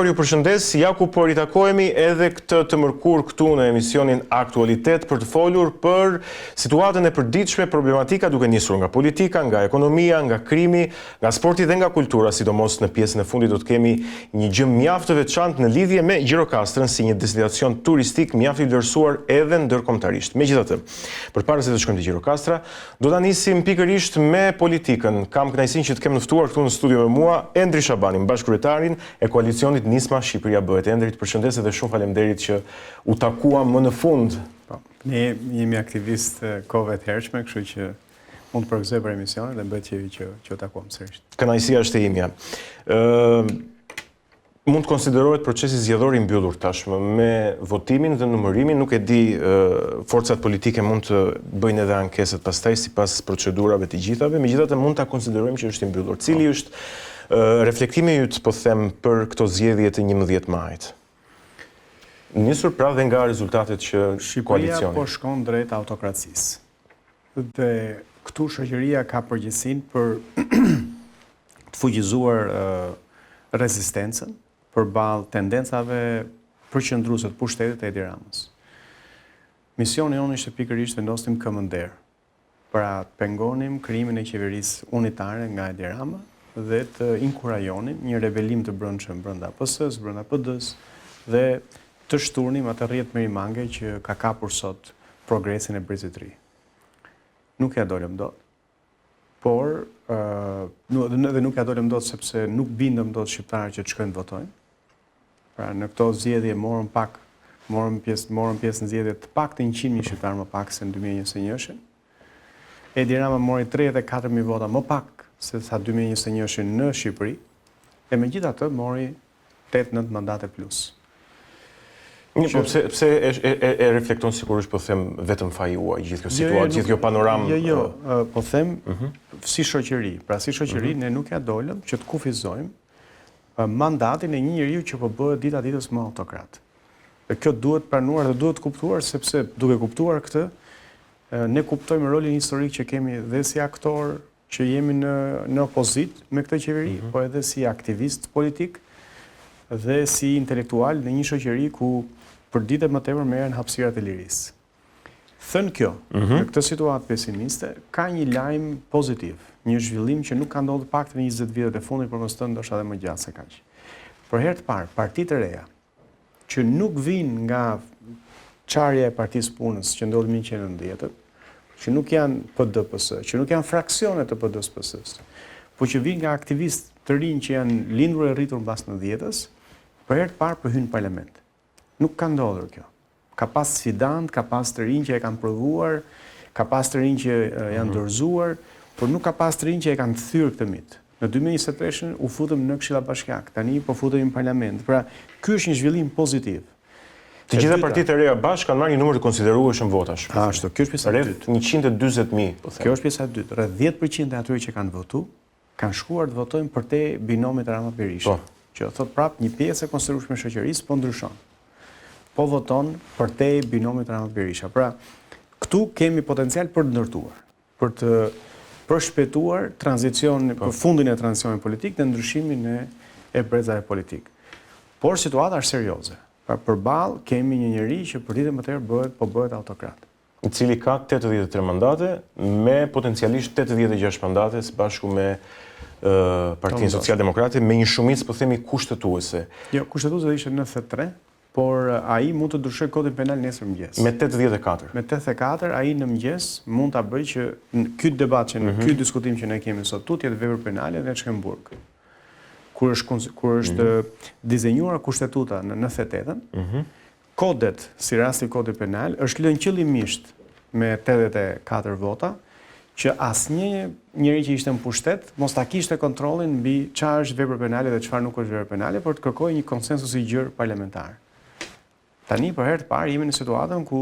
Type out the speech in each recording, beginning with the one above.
Ju përshëndes, ja ku po ritakohemi edhe këtë të mërkur këtu në emisionin Aktualitet për të folur për situatën e përditshme, problematika duke nisur nga politika, nga ekonomia, nga krimi, nga sporti dhe nga kultura, sidomos në pjesën e fundit do të kemi një gjë mjaft të veçantë në lidhje me Gjirokastrën si një destinacion turistik mjaft i vlerësuar edhe ndërkombëtarisht. Megjithatë, përpara se të shkojmë te Gjirokastra, do ta nisim pikërisht me politikën. Kam kënaqësinë që të kem ftuar këtu në studio me mua Endri Shabanin, bashkëkryetarin e koalicionit Nisma Shqipëria Bëhet. Endrit, përshëndes dhe shumë faleminderit që u takuam më në fund. Ne jemi aktivist kohëve të hershme, kështu që mund të përgëzoj për emisionin dhe bëhet që u takuam sërish. Kënaqësia është e imja. Mund të konsiderohet procesi zgjedhor i mbyllur tashmë me votimin dhe numërimin, nuk e di, forcat politike mund të bëjnë edhe ankeset pastaj sipas procedurave të gjithave, megjithatë mund ta konsiderojmë që është i mbyllur. Cili është reflektimi yt, po them, për këto zgjedhje të 11 majit? Nisur pra dhe nga rezultatet që koalicioni. Shqipëria po shkon drejt autokracisë. Dhe këtu shoqëria ka përgjegjësinë për të fuqizuar rezistencën përballë tendencave përqendruese të pushtetit të Edi Ramës. Misioni jonë ishte pikërisht vendosnim këmbën der. Pra të pengonim krijimin e qeverisë unitare nga Edi Rama dhe të inkurajonim një rebelim të brendshëm brenda PS-s, brenda PD-s dhe të shturnim atë rrjet merimange që ka kapur sot progresin e Brezit të Ri. Nuk ja dolëm dot. Por dhe nuk ja dolëm dot sepse nuk bindëm dot shqiptarët që të shkojnë të votojnë. Pra në këto zgjedhje morëm pjesë në zgjedhje të paktën 100.000 shqiptarë më pak se në 2021. Edi Rama mori 34.000 vota më pak se sa 2021 në Shqipëri, e megjithatë mori 8-9 mandate plus. Po pse e reflekton sigurisht, po them, vetëm faji juaj gjithë kjo situatë, gjithë kjo panoramë? Po them si shoqëri. Pra si shoqëri ne nuk ja dolëm që të kufizojmë mandatin e një njeriu që po bëhet dita ditës më autokrat. Dhe kjo duhet pranuar dhe duhet kuptuar, sepse duke kuptuar këtë, ne kuptojmë rolin historik që kemi dhe si aktor që jemi në opozit me këtë qeveri, po edhe si aktivist politik dhe si intelektual në një shoqëri ku për ditë më tepër merren hapësirat e lirisë. Thënë kjo, në këtë situatë pesimiste, ka një lajm pozitiv, një zhvillim që nuk ka ndodhur paktën në 20 vitet e fundit, por mos të ndoshta edhe më gjatë se kaq. Për herë të parë, partitë e reja që nuk vijnë nga çarja e Partisë Punës që ndodhi në 1990, që nuk janë PD-PS, që nuk janë fraksione të PD-PS, po që vinë nga aktivistë të rinj që janë lindur e rritur mbas 90-s, për herë të parë po hynë në parlament. Nuk ka ndodhur kjo. Ka pas sfidant, ka pas të rinj që e kanë provuar, ka pas të rinj që janë dorëzuar, por nuk ka pas të rinj që e kanë thyrë këtë mit. Në 2023 u futëm në Këshilla Bashkiake, tani po futemi në parlament. Pra, ky është një zhvillim pozitiv. Të gjitha partitë e reja bashkë kanë marrë një numër të konsiderueshëm votash. Ashtu, kjo është pjesa e dytë. 140.000, po them. Kjo është pjesa e dytë. Rreth 10% e atyre që kanë votu, kanë shkuar të votojnë për te binomit Rama Berisha. Që thot prap një pjesë e konsiderueshme e shoqërisë po ndryshon. Po voton për te binomit Rama Berisha. Pra, këtu kemi potencial për të ndërtuar, për të përshpejtuar për fundin e tranzicionit politik dhe ndryshimin e brezave politik. Por situata është serioze. Pra përballë kemi një njeri që për ditë më tepër bëhet autokrat. I cili ka 83 mandate, me potencialisht 86 mandate së bashku me Partinë Socialdemokrate, me një shumicë, po themi, kushtetuese. Jo, kushtetuese ishte 93, por ai mund të ndryshojë kodin penal nesër mëngjes. Me 84. Me 84, ai në mëngjes mund ta bëjë që ky debat që ky diskutim që ne kemi sot tut jetë vepër penale dhe në Shkëmburg. Kur është dizenjuar kushtetuta në 98-ën, kodet, si rasti kodit penal, është lënë qëllimisht me 84 vota, që asnjë njeri që ishte në pushtet mos ta kishte kontrollin mbi çfarë është vepër penale dhe çfarë nuk është vepër penale, por të kërkojë një konsensus i gjerë parlamentar. Tani për herë të parë jemi në situatën ku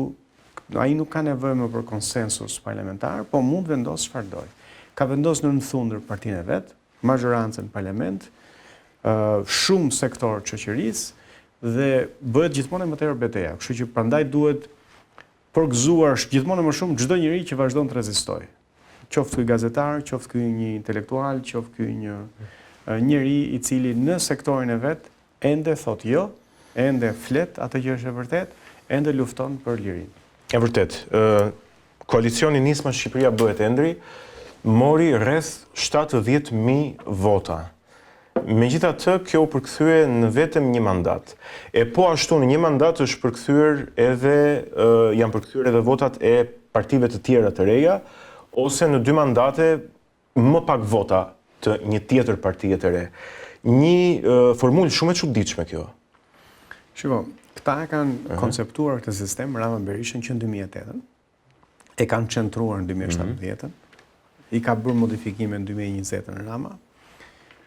ai nuk ka nevojë më për konsensus parlamentar, po mund vendos çfarë doj. Ka vendosur në thundër partinë e vet, majorancën në parlament, shumë sektor të shoqërisë dhe bëhet gjithmonë më tepër betejë. Kështu që prandaj duhet përgëzuar gjithmonë më shumë çdo njeri që vazhdon të rezistojë. Qoftë ky gazetar, qoftë ky një intelektual, qoftë ky një njeri i cili në sektorin e vet ende thot jo, ende flet atë që është e vërtet, ende lufton për lirinë. E vërtet, koalicioni Nisma Shqipëria Bëhet Endri mori rreth 70.000 vota. Megjithatë, kjo u përkthye në vetëm një mandat. E po ashtu në një mandat është janë përkthyer edhe votat e partive të tjera të reja, ose në 2 mandate më pak vota të një tjetër partie të re. Një formulë shumë e çuditshme kjo. Shiko, këta e kanë konceptuar këtë sistem Rama Berishën që në 2008, e kanë qëntruar në 2017, i ka bërë modifikime në 2020 në Rama,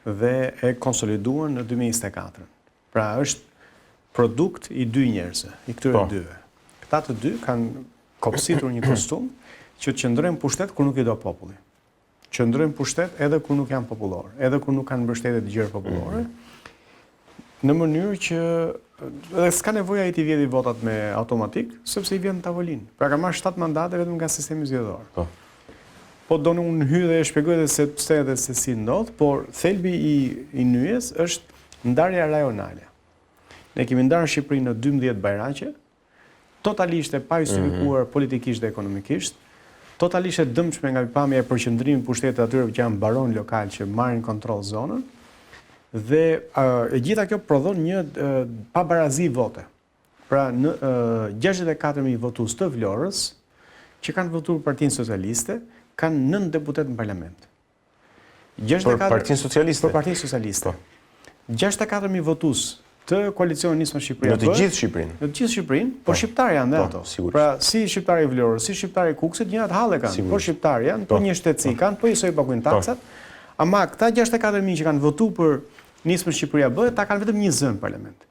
dhe e konsoliduar në 2024. Pra është produkt i 2 njerëzve, i këtyre dyve. Këta të dy kanë kopsitur një kostum që qëndrojnë pushtet kur nuk i do populli. Qëndrojnë pushtet edhe kur nuk janë popullor, edhe kur nuk kanë mbështetje të gjerë popullore, në mënyrë që dhe s'ka nevoja i t'i vjedhi votat me automatik, sepse i vjen në tavolinë. Pra ka marrë 7 mandate vetëm nga sistemi zgjedhor. Po do unë hy dhe e shpjegoj dhe se pse dhe se si ndodh, por thelbi i nyjes është ndarja rajonale. Ne kemi ndarë Shqipërinë në 12 bajraqe, totalisht e pa justifikuar politikisht dhe ekonomikisht, totalisht e dëmshme nga pikpamja e përqendrimit pushtetit atyre që janë baron lokal që marrin kontroll zonën, dhe e gjitha kjo prodhon një pabarazi vote. Pra në 64.000 votues të Vlorës, që kanë votuar Partinë Socialiste, kanë 9 deputet në parlament. Për Partinë Socialiste? Për Partinë Socialiste. 64.000 votues të koalicionit Nisma Shqipëria Në të gjithë Shqipërinë? Në të gjithë Shqipërinë, por shqiptarë janë dhe ato. Pra si shqiptarë i Vlorës, si shqiptarë i Kukësit, njërat halle kanë, por shqiptarë janë, po një shtetësi kanë, po njësoj paguajnë taksat, ama këta 64.000 që kanë votu për Nisma Shqipëria Bëhet, ta kanë vetëm 1 zë në parlament.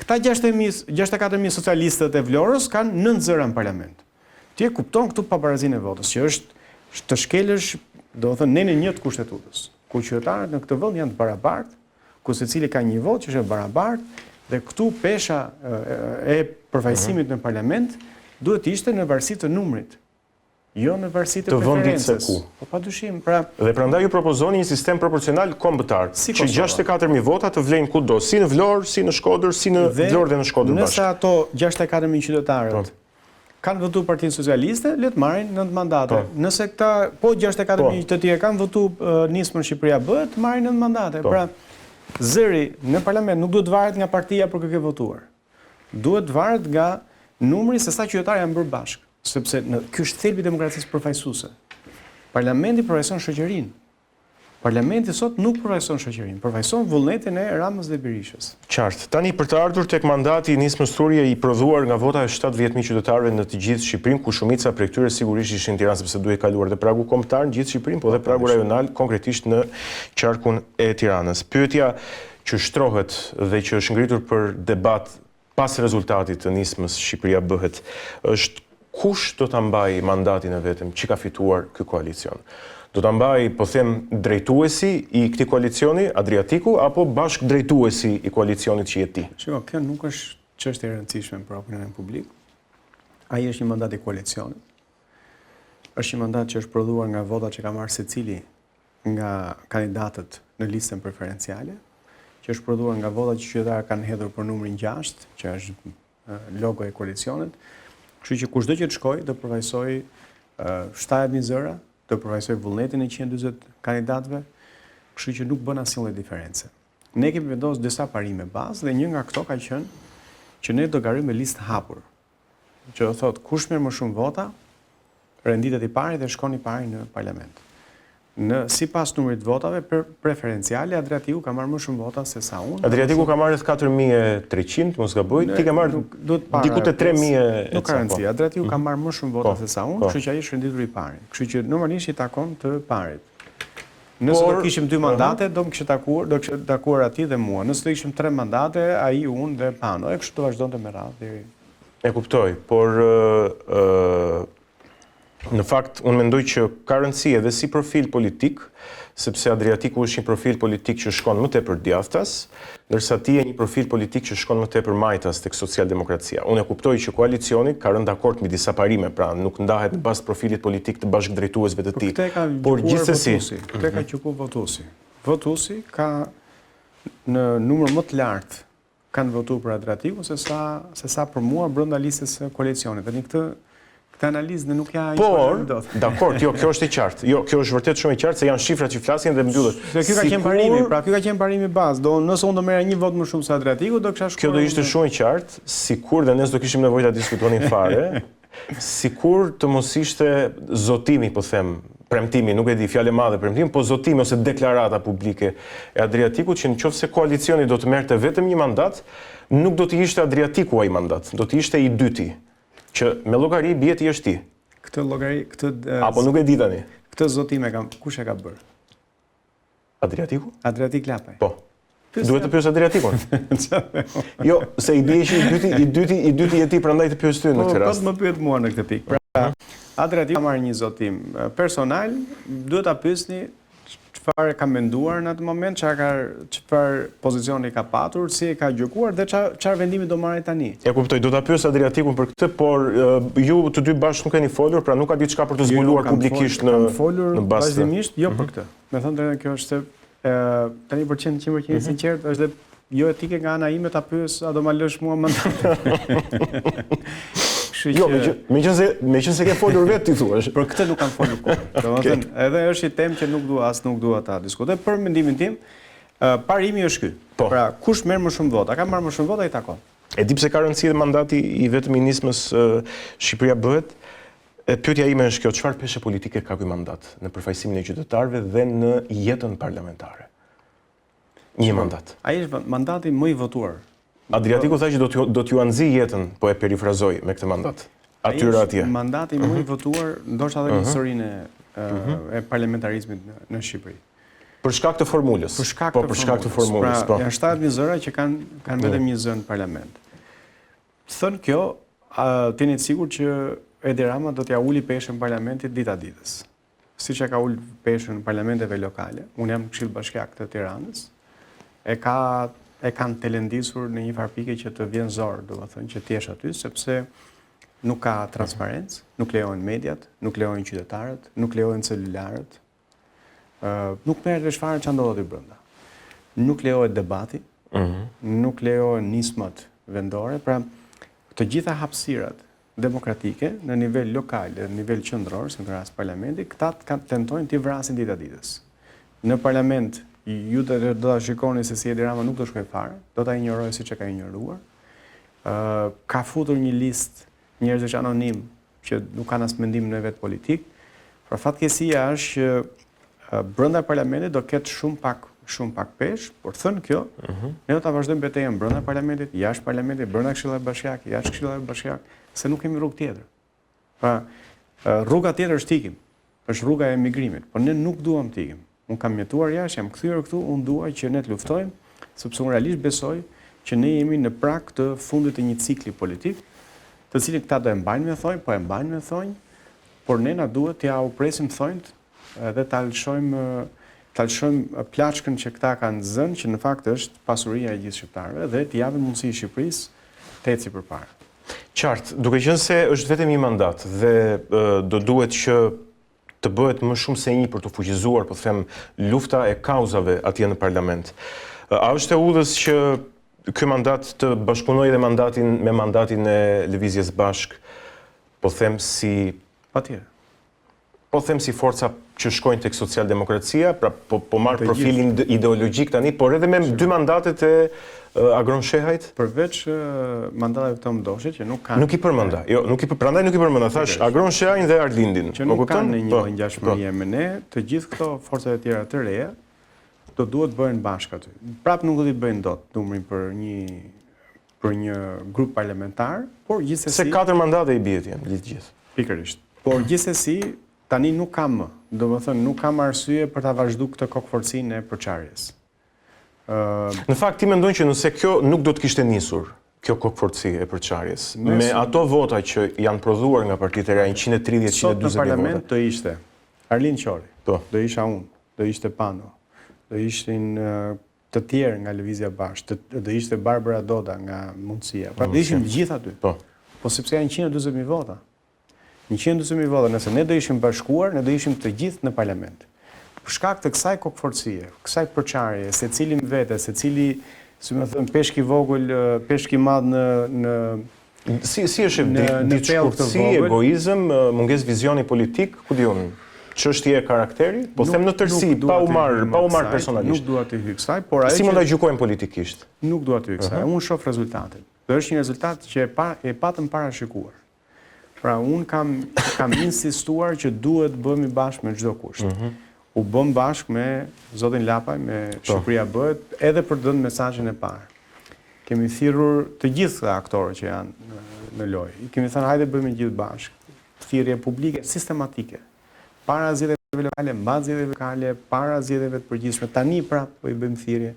Këta 64.000 socialistët e Vlorës kanë 9 zëra në parlament. Ti e kupton këtu pabarazinë e votës, që është të shkelësh, do të thënë, nene 1 të kushtetutës, ku qytetarët në këtë vend janë të barabartë, ku secili ka një votë që është e barabartë, dhe këtu pesha e përfaqësimit në parlament duhet ishte në varësi të numrit, jo në varësi të preferencës. Po padyshim, pra. Dhe prandaj ju propozoni një sistem proporcional kombëtar, që 64.000 vota të vlejnë kudo, si në Vlorë, si në Shkodër, si në Vlorë dhe në Shkodër bashkë. Nëse ato 64.000 qytetarët kanë votuar Partinë Socialiste, le të marrin 9 mandate. Nëse këta, po 64.000 të tjerë kanë votuar Nismën Shqipëria Bëhet, marrin 9 mandate. Pra, zëri në parlament nuk duhet varet nga partia për kë ke votuar. Duhet varet nga numri se sa qytetarë janë bërë bashkë, sepse ky është thelbi i demokracisë përfaqësuese. Parlamenti përfaqëson shoqërinë. Parlamenti sot nuk përfaqëson shoqërinë, përfaqëson vullnetin e Ramës dhe Berishës. Qartë. Tani për të ardhur tek mandati i Nismës Thurie i prodhuar nga vota e 70.000 qytetarëve në të gjithë Shqipërinë, ku shumica prej këtyre sigurisht ishin në Tiranë sepse duhet kaluar dhe pragu kombëtar në gjithë Shqipërinë, po dhe pragu rajonal konkretisht në qarkun e Tiranës. Pyetja që shtrohet dhe që është ngritur për debat pas rezultatit të Nismës Shqipëria Bëhet është kush do ta mbajë mandatin e vetëm që ka fituar ky koalicion? Do ta mbaj, po them, drejtuesi i këtij koalicioni, Adriatiku, apo bashkë drejtuesi i koalicionit që je ti? Shiko, kjo nuk është çështje e rëndësishme për opinionin publik. Ai është një mandat i koalicionit. Është një mandat që është prodhuar nga votat që ka marrë secili nga kandidatët në listën preferenciale, që është prodhuar nga votat që qytetarët kanë hedhur për numrin 6, që është logo e koalicionit. Kështu që kushdo që të shkojë do përfaqësoj 70.000 zëra, të përfaqësoj vullnetin e 140 kandidatëve, kështu që nuk bën asnjë diferencë. Ne kemi vendosur disa parime bazë dhe një nga këto ka qenë që ne do garojmë me listë hapur. Që do thotë kush merr më shumë vota, renditet i pari dhe shkon i pari në parlament. Sipas numrit votave preferenciale, Adriatiku ka marrë më shumë vota se sa unë. Adriatiku ka marrë 4.300, mos gaboj, ti ke marrë diku te 3.000. Nuk ka rëndësi. Adriatiku ka marrë më shumë vota se sa unë, kështu që ai është renditur i pari. Kështu që normalisht i takon të parit. Nëse do kishim 2 mandate, do më kishte takuar atij dhe mua. Nëse do kishim 3 mandate, ai, unë dhe Pano. E kështu do vazhdonte me radhë deri. E kuptoj, por në fakt, unë mendoj që ka rëndësi edhe si profil politik, sepse Adriatiku është një profil politik që shkon më tepër djathtas, ndërsa ti je një profil politik që shkon më tepër majtas tek socialdemokracia. Unë e kuptoj që koalicioni ka rënë dakord me disa parime, pra nuk ndahet në bazë profilit politik të bashkëdrejtuesve të tij. Por gjithsesi, këtë ka gjykuar votuesi. Votuesi ka në numër më të lartë kanë votuar për Adriatikun se sa për mua brenda listës së koalicionit. Tani këtë analizë ne nuk ja por, dakor, kjo është e qartë. Jo, kjo është vërtet shumë e qartë se janë shifrat që flasin dhe mbyllet. Se ky ka qenë parimi, pra ky ka qenë parimi bazë. Nëse unë do merra një vot më shumë se Adriatiku, do kisha shkruar. Kjo do ishte shumë e qartë, sikur dhe ne do kishim nevojë ta diskutonin fare, sikur të mos ishte zotimi, po them, premtimi, nuk e di, fjalë e madhe premtimi, po zotimi ose deklarata publike e Adriatikut që nëse koalicioni do të merrte vetëm një mandat, nuk do të ishte Adriatiku ai mandat, do të ishte i dyti, që me llogari bie ti është ti. Këtë llogari, apo nuk e di tani. Këtë zotim kush e ka bërë? Adriatiku? Adriatik Lapaj. Po. Duhet të pyes Adriatikun. Jo, se i bie që i dyti je ti, prandaj të pyes ty në këtë rast. Po më pyet mua në këtë pikë. Pra, Adriatiku ka marrë një zotim personal, duhet ta pyesni çfarë ka menduar në atë moment, çfarë pozicioni ka patur, si e ka gjykuar dhe çfarë vendimi do marrë tani. E kuptoj, do ta pyes Adriatikun për këtë, por ju të dy bashkë nuk keni folur, pra nuk ka diçka për të zbuluar publikisht në folur bazë. Vazhdimisht jo për këtë. Me thënë drejtën, kjo është tani për 100% sinqert, është jo etike nga ana ime ta pyes a do ma lësh mua mandat. Jo, meqense ke folur vetë ti thuash. Për këtë nuk kam folur kurrë. Domethënë, edhe është një temë që nuk dua ta diskutoj. Për mendimin tim, parimi është ky. Pra, kush merr më shumë vota, ka marrë më shumë vota i takon. E di pse ka rëndësi dhe mandati i vetëminismës Shqipëria bëhet. Pyetja ime është kjo, çfarë peshe politike ka ky mandat në përfaqësimin e qytetarëve dhe në jetën parlamentare? Një mandat. Ai është mandati më i votuar. Adriatiku tha që do t'ju anëzi jetën, po e perifrazoj me këtë mandat. Atyre atje. Mandati më i votuar, ndoshta edhe në historinë e parlamentarizmit në Shqipëri. Për shkak të formulës. Për shkak të formulës. Pra, janë 7000 zëra që kanë vetëm një zë në parlament. Thënë kjo, t'jeni të sigurt që Edi Rama do t'ja uli peshën parlamentit dita ditës. Siç e ka ul peshën në parlamenteve lokale. Unë jam këshill bashkiak të Tiranës. E kanë telendisur në një farpike që të vjen zor, domethënë që ti jesh aty, sepse nuk ka transparencë, nuk lejohen mediat, nuk lejohen qytetarët, nuk lejohen celularët, nuk merret vesh fare çfarë ndodhet brenda. Nuk lejohet debati, nuk lejohen nismat vendore, pra të gjitha hapësirat demokratike në nivel lokal dhe në nivel qendror, si në rast parlamenti, këta tentojnë t'i vrasin dita ditës. Në parlament ju do ta shikoni se si Edi Rama nuk do shkojë fare, do ta injorojë siç e ka injoruar. Ka futur një listë njerëzish anonim që nuk kanë as mendim në vet politik. Por fatkeqësia është që brenda parlamentit do ketë shumë pak peshë, por thënë kjo, ne do ta vazhdojmë betejën brenda parlamentit, jashtë parlamentit, brenda Këshillit Bashkiak, jashtë Këshillit Bashkiak, se nuk kemi rrugë tjetër. Pra, rruga tjetër është ikim, është rruga e emigrimit, por ne nuk duam të ikim. Unë kam jetuar jashtë, jam kthyer këtu, unë dua që ne të luftojmë, sepse unë realisht besoj që ne jemi në prag të fundit të një cikli politik, të cilin këta do e mbajnë me thonjë, po e mbajnë me thonjë, por ne na duhet t'ja u presim thonjt dhe ta lëshojmë plaçkën që këta kanë zënë, që në fakt është pasuria e gjithë shqiptarëve, dhe t'i japim mundësi Shqipërisë të ecë përpara. Qartë, duke qenë se është vetëm një mandat dhe do duhet që të bëhet më shumë se një për të fuqizuar, po them, lufta e kauzave atje në parlament. A është e udhës që ky mandat të bashkëpunojë dhe me mandatin e Lëvizjes Bashk, po them si forca që shkojnë tek socialdemokracia, pra po marr profilin ideologjik tani, por edhe me dy mandatet e Agron Shehajt? Përveç mandateve të Mdoshit që nuk kanë. Nuk i përmenda. Jo, prandaj nuk i përmenda. Thash Agron Shehajin dhe Arlindin. Që nuk kanë një ngjashmëri me ne, të gjithë këto forcat e tjera të reja do duhet bëhen bashkë aty. Prap nuk do t'i bëjnë dot numrin për një grup parlamentar, por gjithsesi se 4 mandate i bie janë gjithë. Pikërisht. Por gjithsesi tani nuk kam më. Domethënë nuk kam arsye për ta vazhduar këtë kokforcinë e përçarjes. Në fakt ti mendon që nëse kjo nuk do të kishte nisur, kjo kokforci e përçarjes, me ato vota që janë prodhuar nga Partitë e Reja, 130-140 sot në vota. parlament do ishte Arlind Qori, do isha unë, do ishte Pano, do ishtin të tjerë nga Lëvizja Bashkë, do ishte Barbara Doda nga Mundësia. Pra do ishim gjithë aty. Po sepse janë 140.000 vota. 140.000 vota, nëse ne do ishim bashkuar, ne do ishim të gjithë në parlament. Për shkak të kësaj kokëforcie, kësaj përçarje, secili në vete, secili, si më thënë, peshk i vogël, peshk i madh në Si është diçkurtësi, egoizëm, mungesë vizioni politik, ku diun, çështje e karakteri, po them në tërësi, pa u marr personalisht. Nuk dua të hyj kësaj, por si mund ta gjykojmë politikisht? Nuk dua të hyj kësaj. Unë shoh rezultatin. Dhe është një rezultat që e patëm parashikuar. Pra unë kam insistuar që duhet bëhemi bashkë me çdo kusht. U bëm bashkë me zotin Lapaj, me Shqipëria Bëhet, edhe për të dhënë mesazhin e parë. Kemi thirrur të gjithë aktorët që janë në lojë. Kemi thënë hajde bëjmë gjithë bashkë. Thirrje publike sistematike. Para zgjedhjeve lokale, mbas zgjedhjeve lokale, para zgjedhjeve të përgjithshme. Tani prapë po I bëjmë thirrje.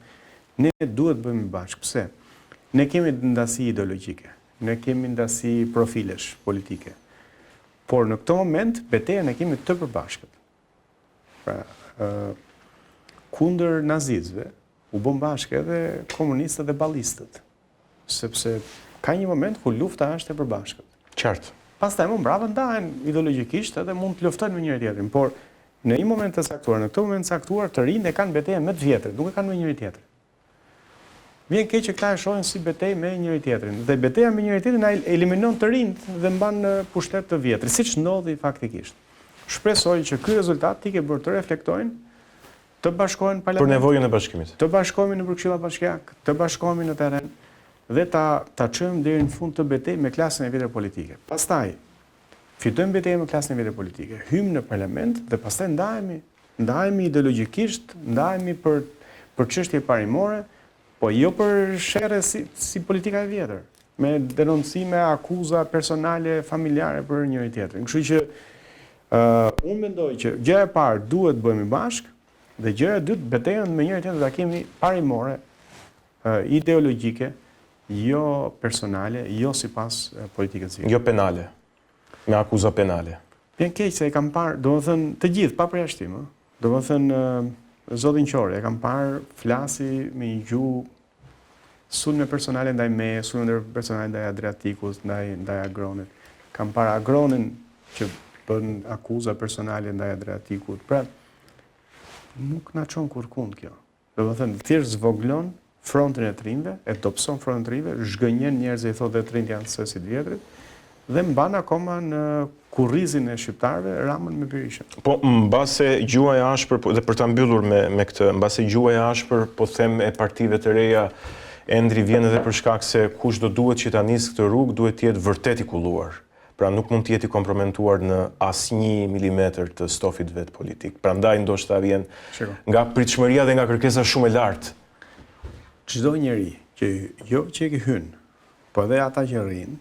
Ne duhet bëjmë bashkë. Pse? Ne kemi ndasi ideologjike. Ne kemi ndasi profilesh politike. Por në këtë moment betejën e kemi të përbashkët. Pra, kundër nazistëve u bën bashkë edhe komunistët dhe ballistët. Sepse ka një moment ku lufta është e përbashkët. Qartë. Pastaj më mbrapa ndahen ideologjikisht edhe mund të luftojnë me njëri tjetrin, por në një moment të saktuar, në këtë moment të saktuar, të rinjtë e kanë betejën me të vjetër, nuk e kanë me njëri tjetrin. Vjen keq që këta e shohin si betejë me njëri tjetrin, dhe betejë me njëri tjetrin na eliminon të rinjtë dhe mban në pushtet të vjetër, siç ndodhi faktikisht. Shpresoj që ky rezultat t'i ke bërë të reflektojnë, të bashkohen parlament. Për nevojën e bashkimit. Të bashkohemi në këshilla bashkiake, të bashkohemi në terren dhe ta çojmë deri në fund të betejë me klasën e vjetër politike. Pastaj fitojmë betejën me klasën e vjetër politike, hymë në parlament dhe pastaj ndahemi ideologjikisht, ndahemi për çështje parimore, po jo për sherrë si politika e vjetër, me denoncime, akuza personale, familjare për njëri tjetrin. Kështu që unë mendoj që gjëja e parë duhet bëhemi bashkë dhe gjëja e dytë betejën me njëri tjetrin ta kemi parimore, ideologjike, jo personale, jo sipas politikës së. Jo penale, me akuza penale. Vjen keq se e kam parë, domethënë të gjithë pa përjashtim, domethënë zotin Qori e kam parë flasi me një gjuhë sulme personale ndaj meje, sulme personale ndaj Adriatikut, ndaj Agronit. Kam parë Agronin që bën akuza personale ndaj Adriatikut. Pra, nuk na çon kurkund kjo. Domethënë thjesht zvoglon frontin e të rinjve, e dobëson frontin e të rinjve, zhgënjen njerëz i thotë të rinjt janë sësi të vjetrit dhe mban akoma në kurrizin e shqiptarëve Ramën me Berishën. Po mbase gjuha e ashpër dhe për ta mbyllur me këtë, mbase gjuha e ashpër po them e partive të reja Endri vjen edhe për shkak se kush do duhet që ta nisë këtë rrugë duhet të jetë vërtet I kulluar. Pra nuk mund të jetë I kompromentuar në asnjë milimetër të stofit vet politik. Prandaj ndoshta vjen nga pritshmëria dhe nga kërkesa shumë e lartë. Çdo njeri që jo që e hyn, po edhe ata që rrin,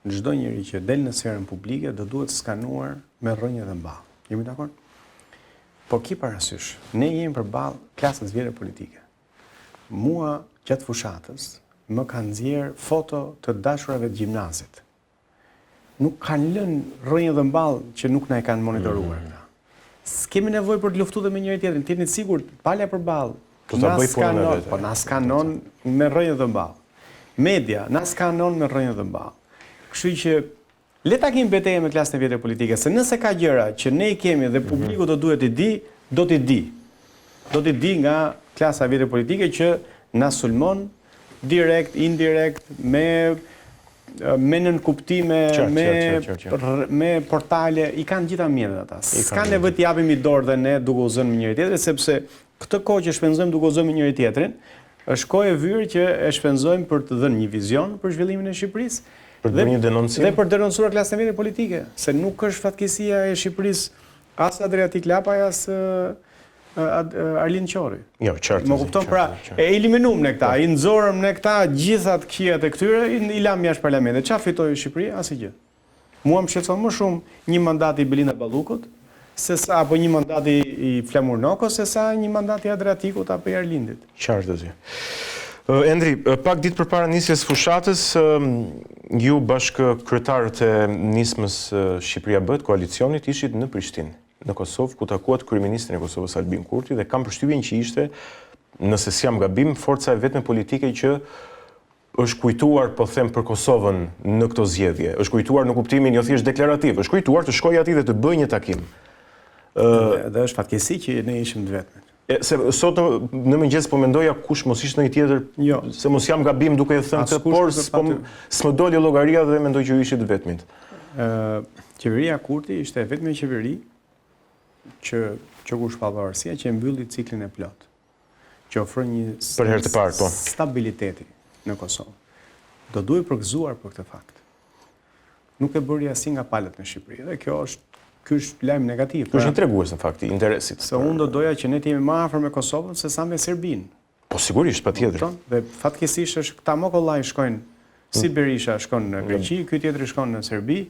çdo njeri që del në sferën publike do duhet skanuar me rrënjë dhe mball. Jemi dakord? Po ki parasysh, ne jemi përballë klasës vjetër politike. Mua gjatë fushatës më kanë nxjerr foto të dashurave të gjimnazit. Nuk kanë lënë rrënjë dhe mball që nuk na e kanë monitoruar. S'kemi nevojë për të luftuar me njëri tjetrin, t'jeni sigurt, pala përballë. Po na skanon me rrënjë dhe mball. Media na skanon me rrënjë dhe mball. Kështu që le ta kemi betejën me klasën e vjetër politike, se nëse ka gjëra që ne I kemi dhe publiku do duhet I di, do t'i di. Do t'i di nga klasa e vjetër politike që na sulmon direkt, indirekt, me nën kuptime, me portale, I kanë gjitha mjetet ata. S'ka nevojë të japim I dorë dhe ne duke u zënë me njëri tjetrin, sepse këtë kohë që shpenzojmë duke u zënë me njëri tjetrin, është kohë e vyrë që e shpenzojmë për të dhënë një vizion për zhvillimin e Shqipërisë. Për të një denoncim. Dhe për të denoncuar klasën e vjetër politike, se nuk është fatkeqësia e Shqipërisë as Adriatik Lapaj as Arlind Qori. Jo, qartë. Më kupton, pra, e eliminum në këta, I nxorëm në këta gjithat këqijat e këtyre, I lam jashtë parlamentit. Çfarë fitoi Shqipëria? Asgjë. Mua më shqetëson më shumë një mandat I Belinda Ballukut, apo një mandat I Flamur Nokos, sesa një mandat I Adriatikut apo I Arlindit. Qartë zë. Endri, pak ditë përpara nisjes fushatës, ju bashkë kryetarët e nismës Shqipëria Bëhet, koalicionit, ishit në Prishtinë, në Kosovë, ku takuat kryeministrin e Kosovës Albin Kurti dhe kam përshtypjen që ishte, nëse s'jam gabim, forca e vetme politike që është kujtuar, po them, për Kosovën në këto zgjedhje. Është kujtuar në kuptimin jo thjesht deklarativ, është kujtuar të shkojë aty dhe të bëjë një takim. Dhe është fatkeqësi që ne ishim të vetmit. Se sot në mëngjes po mendoja kush mos ishte ndonjë tjetër, Jo. se mos jam gabim duke e thënë këtë, por s'më doli llogaria dhe mendoj që ju ishit të vetmit. Qeveria Kurti ishte e vetmja qeveri që kur shpall pavarësia që e mbylli ciklin e plot, që ofron një Për herë të parë, po. stabiliteti në Kosovë. Do duhet përgëzuar për këtë fakt. Nuk e bëri asnjë nga palët në Shqipëri dhe ky është lajm negativ. Ky është një tregues në fakt i interesit. Se unë do doja që ne të jemi më afër me Kosovën se sa me Serbinë. Po sigurisht, patjetër. Dhe fatkeqësisht është këta mokollaj shkojnë, si Berisha shkon në Greqi, ky tjetri shkon në Serbi,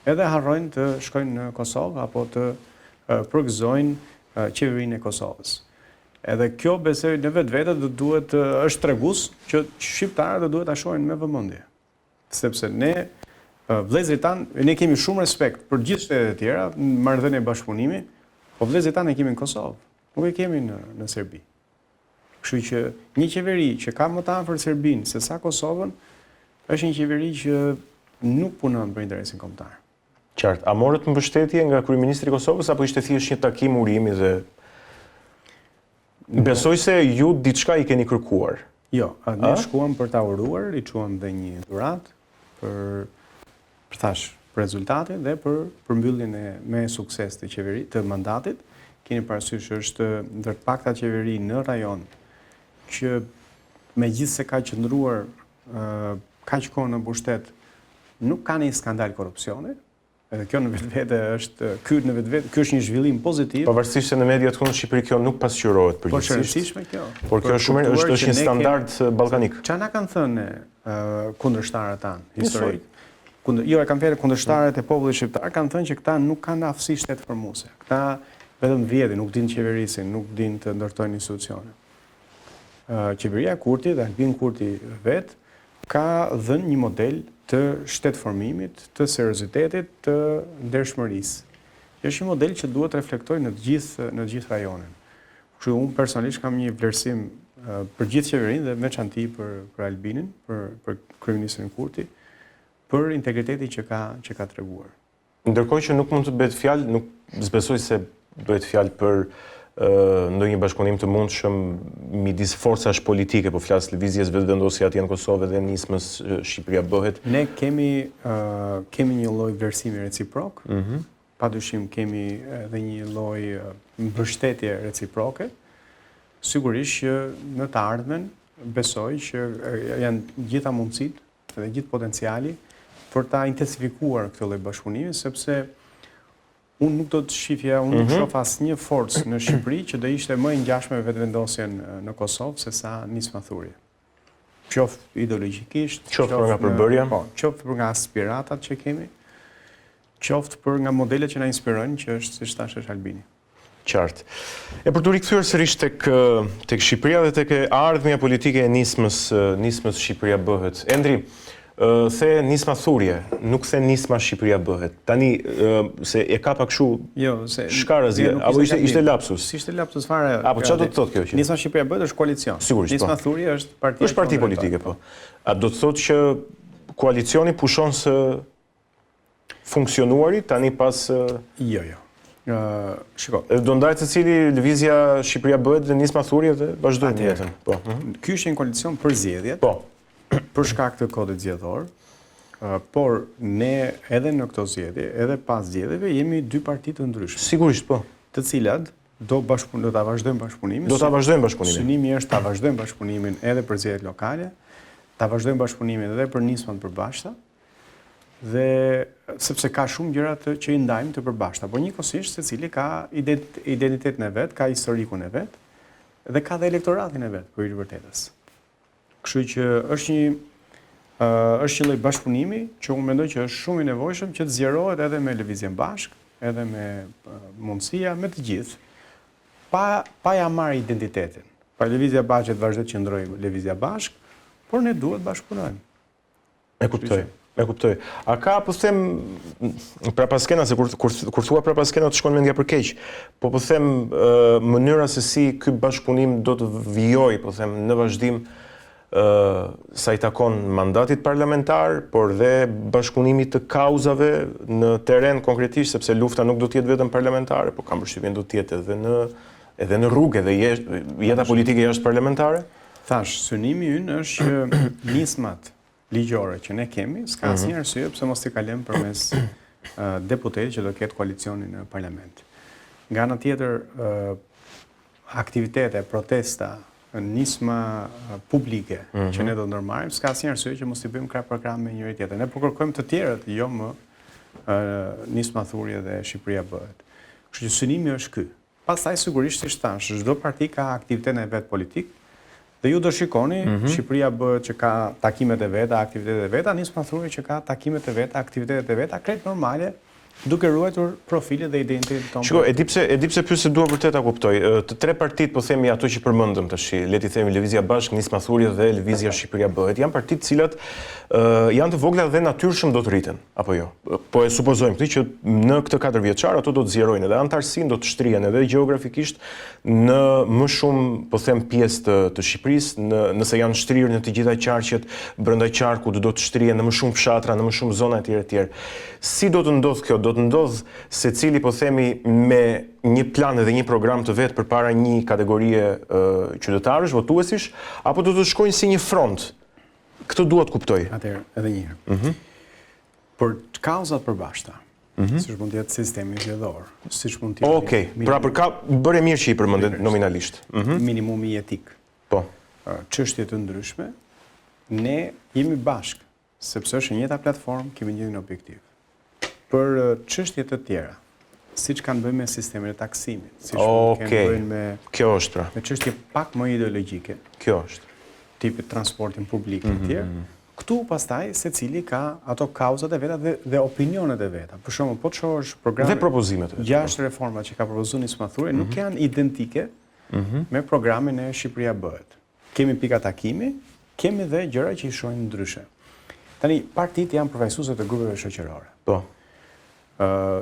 edhe harrojnë të shkojnë në Kosovë apo të përgëzojnë qeverinë e Kosovës. Edhe kjo besoj në vetvete do duhet është tregus që shqiptarët do duhet ta shohin me vëmendje. Sepse ne vëllezërit tanë, ne kemi shumë respekt për gjithë shtetet e tjera në marrëdhënie bashkëpunimi, po vëllezërit tanë e kemi në Kosovë, nuk e kemi në Serbi. Kështu që një qeveri që ka më të afër Serbinë se sa Kosovën, është një qeveri që nuk punon për interesin kombëtar. Qartë. A morët mbështetje nga kryeministri i Kosovës apo ishte thjesht një takim urimi dhe besoj se ju diçka i keni kërkuar? Jo, ne shkuam për ta uruar, i çuam dhe një dhuratë për rezultatin dhe për përmbylljen me sukses të qeverisë të mandatit. Keni parasysh është ndër të pakta qeveri në rajon që megjithse ka qëndruar kaq kohë në pushtet, nuk ka një skandal korrupsioni. Edhe kjo në vetvete është ky është një zhvillim pozitiv. Pavarësisht se në mediat këtu në Shqipëri kjo nuk pasqyrohet përgjithsisht. Po shëndetësishme kjo. Por kjo është një standard ballkanik. Çfarë na kanë thënë kundërshtarët tanë historik? Jo, e kam fjalë kundërshtarët e popullit shqiptar kanë thënë që këta nuk kanë aftësi shtetëformuese. Këta vetëm vjedhin, nuk dinë të qeverisin, nuk dinë të ndërtojnë institucione. Qeveria Kurti dhe Albin Kurti vet ka dhënë një model të shtetëformimit, të seriozitetit, të ndershmërisë. Është një model që duhet reflektojë në të gjithë rajonin. Kështu unë personalisht kam një vlerësim për gjithë qeverinë dhe veçanti për Albinin, për kryeministrin Kurti, për integriteti që ka treguar. Ndërkohë që nuk mund të bëhet fjalë, nuk zbesoj se bëhet fjalë për ndonjë bashkëpunim të mundshëm midis forcash politike, po flas lëvizjes vetëvendosje atje në Kosovë dhe nismës Shqipëria bëhet. Ne kemi një lloj vlerësimi reciprok. Padyshim kemi edhe një lloj mbështetje reciproke. Sigurisht që në të ardhmen besoj që janë gjitha mundësitë dhe gjithë potenciali për ta intensifikuar këtë lloj bashkëpunimi, sepse unë nuk do të shifja, unë nuk shoh asnjë forcë në Shqipëri që do ishte më e ngjashme me vetëvendosjen në Kosovë se sa nismathurje. Qoftë ideologjikisht, qoftë nga përbërja, qoftë për nga aspiratat që kemi, qoftë për nga modelet që na inspirojnë, që është siç thash është Albini. Qartë. E për të rikthyer sërish tek Shqipëria dhe tek ardhmja politike e nismës Shqipëria bëhet. Endri, the nisma thurje, nuk the nisma Shqipëria bëhet. Tani se e ka pak kështu shkarazje, apo ishte lapsus? Ishte lapsus fare. Apo çfarë do të thotë kjo që? Nisma Shqipëria bëhet është koalicion. Sigurisht. Nisma thurje është parti. Është parti politike, po. A do të thotë që koalicioni pushon së funksionuari tani pas Jo. Shiko. Do ndajë secili lëvizja Shqipëria bëhet dhe nisma thurje dhe vazhdojnë jetën. Po. Ky është një koalicion për zgjedhjet. Po. Për shkak të kodit zgjedhor, por ne edhe në këto zgjedhje, edhe pas zgjedhjeve jemi dy parti të ndryshme. Sigurisht, po. Të cilat do ta vazhdojmë bashkëpunimin. Do ta vazhdojmë bashkëpunimin. Synimi është ta vazhdojmë bashkëpunimin edhe për zgjedhjet lokale, ta vazhdojmë bashkëpunimin edhe për nismat përbashkëta, dhe sepse ka shumë gjëra që i ndajmë të përbashkëta, por njëkohësisht secili ka identitetin e vet, ka historikun e vet dhe ka dhe elektoratin e vet për i vërtetës. Kështu që është një lloj bashkëpunimi që unë mendoj që është shumë i nevojshëm që të zgjerohet edhe me lëvizjen bashkë, edhe me mundësia me të gjithë, pa ja marrë identitetin. Pa lëvizja bashkë të vazhdoj të qëndrojë lëvizja bashkë, por ne duhet bashkëpunojmë. E kuptoj. A ka, po them, prapaskena, se kur thua prapaskena të shkon mendja për keq, po them mënyra se si ky bashkëpunim do të vijojë, po them, në vazhdim sa i takon mandatit parlamentar, por dhe bashkëpunimit të kauzave në teren konkretisht, sepse lufta nuk do të jetë vetëm parlamentare, por kam përshtypjen do të jetë edhe në rrugë, edhe jeta politike jashtë parlamentare? Thash, synimi ynë është që nismat ligjore që ne kemi, s'ka asnjë arsye pse mos i kalojmë përmes deputetit që do ketë koalicionin në parlament. Nga ana tjetër, aktivitete, protesta, nisma publike që ne do të ndërmarrim, s'ka asnjë arsye që mos i bëjmë krah për krah me njëri tjetrin. Ne po kërkojmë të tjerët, jo më nisma thurje dhe Shqipëria bëhet. Kështu që synimi është ky. Pastaj sigurisht si thash, çdo parti ka aktivitetin e vet politik dhe ju do shikoni Shqipëria bëhet që ka takimet e veta, aktivitetet e veta, nisma thurje që ka takimet e veta, aktivitetet e veta, krejt normale, duke ruajtur profilin dhe identitetin tonë. Shiko, e di pse pyet se dua vërtet ta kuptoj. Të tre partitë, po themi ato që përmendëm tash, le ti themi Lëvizja Bashk, Nisma Thurje dhe Lëvizja Shqipëria Bëhet, janë partitë të cilat janë të vogla dhe natyrshëm do të rriten, apo jo? Po e supozojmë këtë që në këtë 4 vjeçar ato do të zgjerojnë edhe antarësinë, do të shtrihen edhe gjeografikisht në më shumë, po them, pjesë të Shqipërisë, nëse janë shtrirë në të gjitha qarqet brenda qarkut, do të shtrihen në më shumë fshatra, në më shumë zona etj. Si do të ndodh kjo? Do të ndodh secili, po themi, me një plan dhe një program të vet përpara një kategorie qytetarësh, votuesish, apo do të shkojnë si një front? Këtë duhet kuptoj. Atëherë, edhe një herë. Për kauzat përbashkëta, siç mund të jetë sistemi zgjedhor, siç mund të jetë. Okej, pra për ka bëre mirë që i përmendet nominalisht. Minimumi etik. Po. Çështje të ndryshme, ne jemi bashkë, sepse është njëta platformë, kemi njëjtin objektiv. Për çështje të tjera, siç kanë bënë me sistemin e taksimit, siç kanë bënë me kjo është pra. Me çështje pak më ideologjike. Kjo është. Tipi transportin publik e tjerë. Këtu pastaj secili ka ato kauzat e veta dhe opinionet e veta. Për shembull, po të shohësh programet dhe propozimet e veta. 6 reforma që ka propozuar Nisma Thurje nuk janë identike me programin e Shqipëria Bëhet. Kemi pika takimi, kemi dhe gjëra që i shohin ndryshe. Tani partitë janë përfaqësuese të grupeve shoqërore. Po.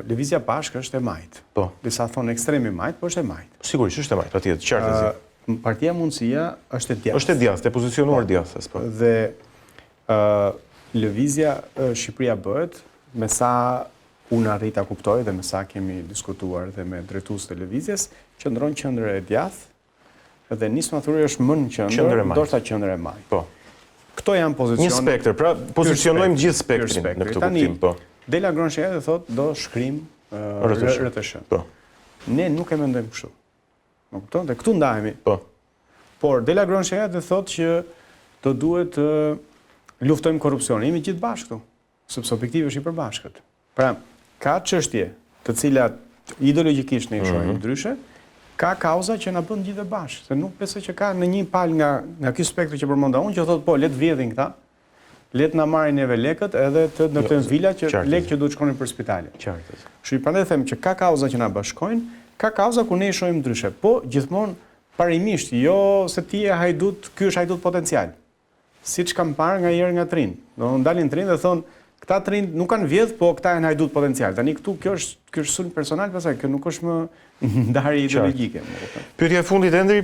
Lëvizja Bashk është e majt. Po. Disa thonë ekstrem i majt, po është e majt. Sigurisht është e majt, patjetër, qartë. Partia Mundësia është e djathtë. Është e djathtë, e pozicionuar djathtë, po. Dhe Lëvizja Shqipëria Bëhet, me sa unë arrita kuptoj dhe me sa kemi diskutuar dhe me drejtues të lëvizjes, qëndron qendër e djathtë dhe Nisma Thurje është më në qendër, ndoshta qendër e majt. Po. Këto janë pozicione. Një spektër, pra pozicionojmë gjithë spektrin në këtë kuptim, po. Dela Gronsheja dhe thotë do shkrim RTS. Po. Ne nuk e mendojmë kështu. Nuk kupton, dhe këtu ndahemi. Po. Por Dela Gronsheja dhe thotë që do duhet të luftojmë korrupsionin. Jemi gjithë bashkë këtu, sepse objektivi është i përbashkët. Pra, ka çështje të cilat ideologjikisht ne i shohim ndryshe, ka kauza që na bën gjithë bashkë, se nuk besoj që ka në një palë nga ky spektër që përmenda unë që thotë po, le të vjedhin këta, le të na marrin neve lekët edhe të ndërtojmë vila që lekë që duhet shkonin për spitale. Qartë. Kështu që prandaj them që ka kauza që na bashkojnë, ka kauza ku ne i shohim ndryshe, po gjithmonë parimisht, jo se ti je hajdut, ky është hajdut potencial. Siç kam parë nga herë nga Trin. Do ndalin Trin dhe thonë, këta Trin nuk kanë vjedh, po këta janë hajdut potencial. Tani këtu kjo është sulm personal, pastaj kjo nuk është më ndarje ideologjike. Pyetja e fundit, Endri,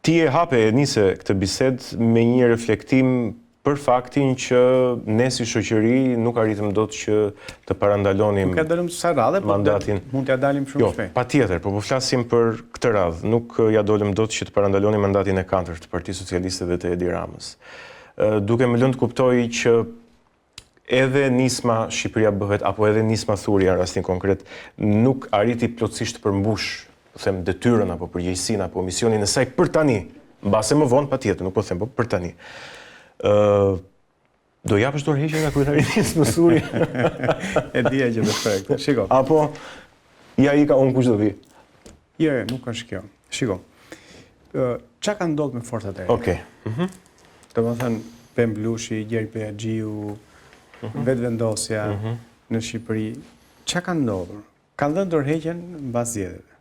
ti e hape e nise këtë bisedë me një reflektim për faktin që ne si shoqëri nuk arritëm dot që të parandalonim Nuk e dalëm sa radhe, po mund t'ja dalim shumë shpejt. Jo, patjetër, po flasim për këtë radhë. Nuk ja dolëm dot që të parandalonim mandatin e 4 të Partisë Socialiste dhe të Edi Ramës. Duke më lënë të kuptoj që edhe Nisma Shqipëria Bëhet apo edhe Nisma Thurje në rastin konkret nuk arriti plotësisht të përmbush, po them, detyrën apo përgjegjësinë apo misionin e saj për tani. Mbase më vonë patjetër, nuk po them, po për tani. Do japësh dorëheqje nga kryetari i Nisma Thurje? E dija që do të thotë këtë. Shiko. Apo ja i ka unë kush do vi? Jo, nuk është kjo. Shiko. Çka ka ndodhur me forcat e reja? Okej. Domethënë Pemblushi, Gjergj Pejaxhiu, vetvendosja në Shqipëri. Çka ka ndodhur? Kanë dhënë dorëheqjen mbas zgjedhjeve.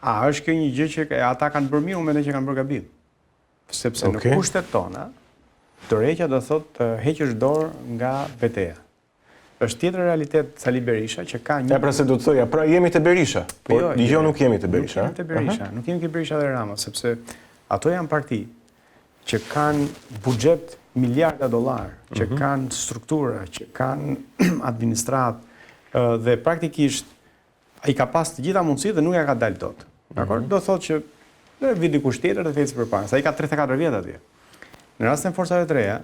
A është kjo një gjë që ata kanë bërë mirë, unë mendoj që kanë bërë gabim? Sepse në kushtet tona, dorëheqja do thotë heqësh dorë nga betejë. Është tjetër realitet Sali Berisha që ka një. Ja, pra se do të thoja, pra jemi te Berisha, por jo nuk jemi te Berisha. Nuk jemi te Berisha, nuk jemi te Berisha dhe Rama, sepse Ato janë parti që kanë buxhet miliarda dollar, që kanë struktura, që kanë administratë dhe praktikisht ai ka pas të gjitha mundësitë dhe nuk ja ka dalë dot. Dakor? Do thotë që në vit dikush tjetër të ecë përpara. Sa ai ka 34 vjet atje. Në rastin e forcave të reja,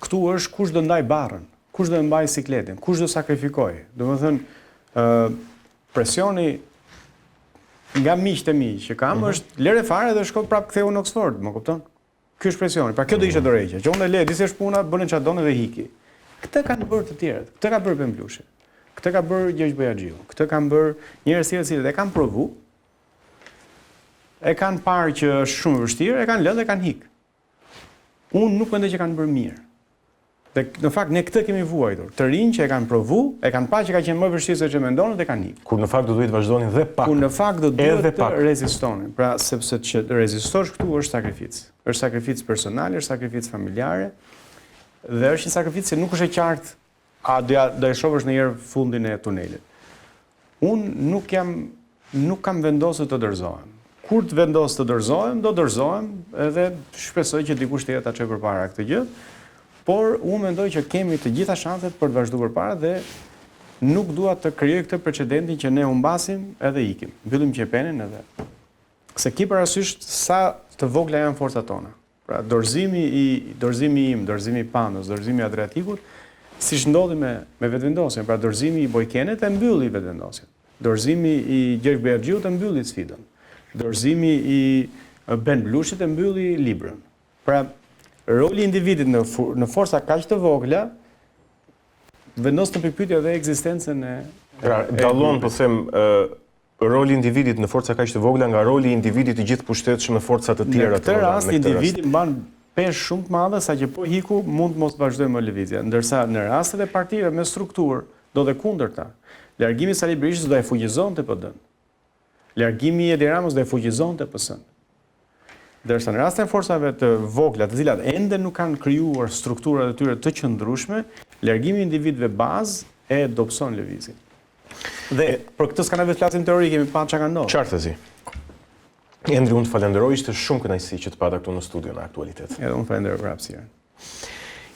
këtu është kush do ndaj barrën, kush do mbaj sikletin, kush do sakrifikojë. Domethënë presioni nga miqtë e mi që kam është lere fare dhe shko prap ktheu në Oxford, më kupton? Ky është presioni. Pra kjo do ishte dorëheqja. Që unë le disë puna, bënë çfarë donë dhe hiki. Këtë kanë bërë të tjerët. Këtë ka bërë Pemplushi. Këtë ka bërë Gjergj Bojaxhiu. Këtë kanë bërë njerëz të cilët e kanë provu. E kanë parë që është shumë e vështirë, e kanë lënë dhe kanë hik. Unë nuk mendoj që kanë bërë mirë. Dhe në fakt ne këtë kemi vuajtur. Të rinj që e kanë provu, e kanë parë që ka qenë më vështirë se që mendonin dhe kanë hik. Kur në fakt do duhet vazhdonin dhe pak. Kur në fakt do duhet të rezistonin. Pra sepse që të rezistosh këtu është sakrificë. Është sakrificë personale, është sakrificë familjare dhe është një sakrificë që nuk është e qartë a do e shohësh ndonjëherë fundin e tunelit. Unë nuk kam vendosur të dorëzohem. Kur të vendos të dorëzohem, do dorëzohem edhe shpresoj që dikush tjetër ta çojë përpara këtë gjë. Por unë mendoj që kemi të gjitha shanset për të vazhduar përpara dhe nuk dua të krijoj këtë precedentin që ne humbasim edhe ikim. Mbyllim qepenin edhe. Se ki parasysh sa të vogla janë forcat tona. Pra dorëzimi im, dorëzimi i Panës, dorëzimi i Adriatikut, siç ndodhi me vetëvendosjen. Pra dorëzimi i Bojkenit e mbylli vetëvendosjen. Dorëzimi i Gjergj Bojaxhiut e mbylli sfidën. Dorëzimi i Ben Blushit e mbylli librën. Pra roli i individit në forca kaq të vogla vendos në përpyetje edhe ekzistencën e dallon, po them, roli i individit në forca kaq të vogla nga roli i individit i gjithë pushtetshëm në forca të tjera. Në këtë rast individi mban peshë shumë të madhe saqë po hiku mund mos vazhdojë më lëvizja, ndërsa në rastet e partive me strukturë do dhe kundërta. Largimi i Sali Berishës do e fuqizonte PD-n. Largimi i Edi Ramës do e fuqizonte PS-n. Ndërsa në rastin e forcave të vogla, të cilat ende nuk kanë krijuar strukturat e tyre të qëndrueshme, largimi i individëve bazë e dobëson lëvizjen. Dhe për këtë s'ka nevojë të flasim teori, kemi pa çka ka ndodhur. Qartësi. Endri, unë të falenderoj, ishte shumë kënaqësi që të pata këtu në studio në Aktualitet. Edhe unë falenderoj për hapësirën.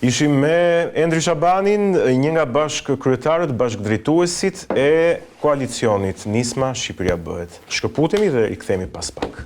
Ishim me Endri Shabanin, një nga bashkëkryetarët, bashkëdrejtuesit e koalicionit Nisma Shqipëria Bëhet. Shkëputemi dhe i kthehemi pas pak.